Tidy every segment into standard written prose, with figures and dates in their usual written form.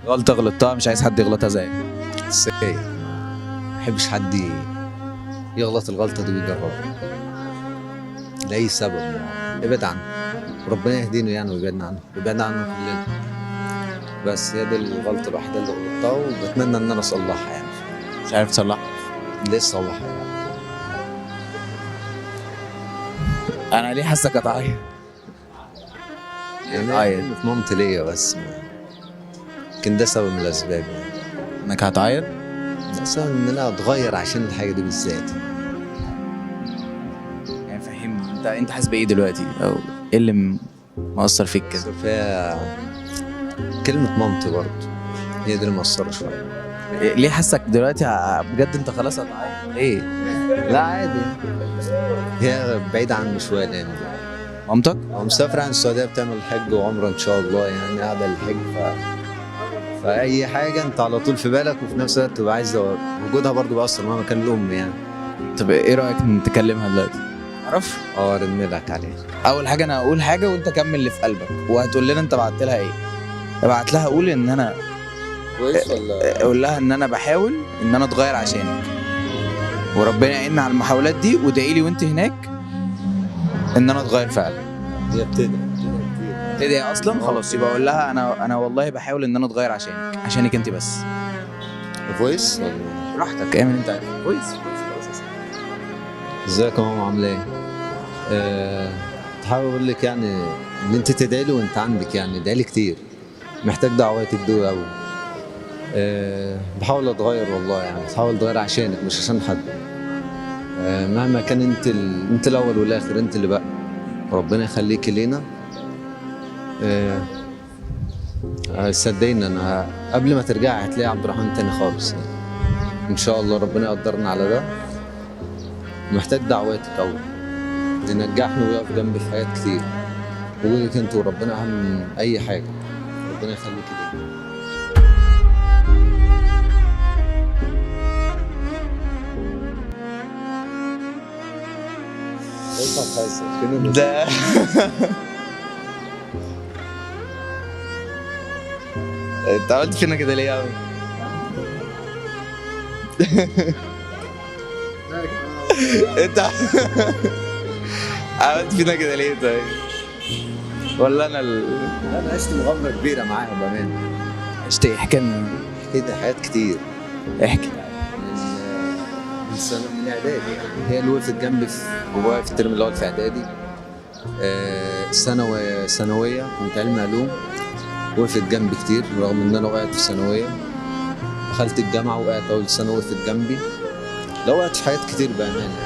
غلطة غلطتها مش عايز حد يغلطها زيك. ازاي؟ ما بحبش حد يغلط الغلطة دي ويجربها لأي سبب. ابعد عنه، ربنا يهدينه يعني ويبعدنا عنه، ويبعدنا عنه كلنا. بس هي دي الغلطة الوحيدة اللي غلطتها، وبتمنى إن أنا أصلحها يعني. مش عارف تصلحها. ليه أصلحها؟ انا ليه حاسك هتعيط؟ يعني عيط. في مامتي ليا بس يمكن ده سبب من الأسباب يعني. انك هتعيط؟ ده سبب إن أنا أتغير عشان الحاجة دي بالذات. يعني فهمني، انت حاسس بايه دلوقتي، او ايه اللي مأثر فيك كده؟ بس فيها كلمة مامتي برضه، هي دي اللي مأثرة شوية. ليه حاسك دلوقتي بجد انت خلاص هتعيط؟ إيه؟ لا عادي، هي بعيدة عني شوية الأيام دي. مامتك؟ هو مسافرة عن السعودية بتعمل حج وعمرة إن شاء الله، يعني قاعدة للحج فأي حاجة أنت على طول في بالك، وفي نفس الوقت تبقى عايز وجودها برضه بيأثر مهما كان الأم يعني. طب ايه رأيك تكلمها دلوقتي؟ عرف؟ أرن لك عليها. اول حاجة انا هقول حاجة وانت كمل اللي في قلبك، وهتقول لنا انت بعت لها ايه. ابعت لها قول ان انا كويس ولا؟ قول لها ان انا بحاول ان انا اتغير عشانك، وربنا يعيننا على المحاولات دي، وادعي لي وانت هناك ان انا اتغير فعلا. هي بتدعي تدعي اصلا؟ خلاص يبقى اقول لها انا والله بحاول ان انا اتغير عشانك انت بس. فويس ولا؟ براحتك اعمل انت عايزه. كويس خلاص. ازيك يا ماما عاملة ايه؟ حابب اقول لك يعني ان انت تدعي لي وانت عندك، يعني ادعي لي كتير، محتاج دعواتك دول قوي. بحاول اتغير والله، يعني بحاول اتغير عشانك مش عشان حد. مهما كان انت الاول والاخر، انت اللي بقى، ربنا يخليكي لينا. صدقيني انا قبل ما ترجعي هتلاقي عبد الرحمن تاني خالص يعني. ان شاء الله ربنا يقدرنا على ده. محتاج دعواتك قوي تنجحني ويقف جنبي في حاجات كتير. وجودك انت وربنا اهم من اي حاجه. ربنا يخليكي لينا. ده انت عملت فينا كده ليه يا عم؟ انت عملت فينا كده ليه طيب؟ ولا انا عشت مغامره كبيره معاها بامانه. عشت ايه؟ احكي لنا. كده حاجات كتير. احكي. من سنه من اعدادي يعني، هي اللي وقفت جنبي جوايا في الترم الاول في اعدادي. ثانويه كنت علمي علوم، وقفت جنبي كتير رغم ان انا وقعت في ثانويه. دخلت الجامعه وقعت اول سنه، وقفت جنبي. لو وقعت في حاجات كتير بامانه،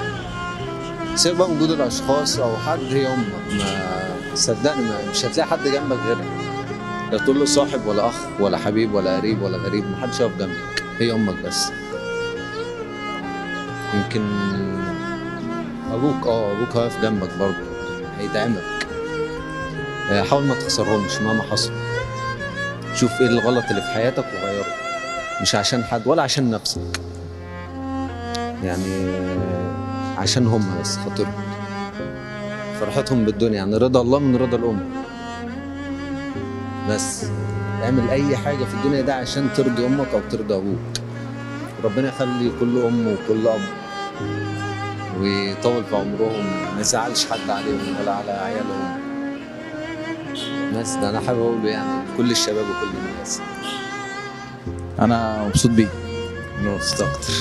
سيب بقى وجود الاشخاص او حد، هي امك. ما صدقني مش هتلاقي حد جنبك غيرها. لا تقول له صاحب ولا اخ ولا حبيب ولا قريب ولا غريب، محدش يقف جنبك، هي امك بس. يمكن ابوك هيقف جنبك برضه، هيدعمك. حاول ما تخسرهمش مهما حصل. شوف ايه الغلط اللي في حياتك وغيره، مش عشان حد ولا عشان نفسك، يعني عشان هم بس، خاطرهم، فرحتهم بالدنيا، يعني رضا الله من رضا الأم. بس اعمل أي حاجة في الدنيا ده عشان ترضي أمك أو ترضي أبوك. ربنا يخلي كل أم وكل أب ويطول في عمرهم، ما يزعلش حد عليهم ولا على عيالهم. بس ده أنا حابب أقوله يعني لكل الشباب وكل الناس. انا مبسوط بيك. أنا مبسوط أكتر.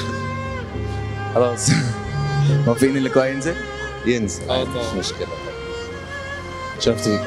خلاص. موافقين اللقاء ينزل؟ ينزل مش مشكلة. شفتي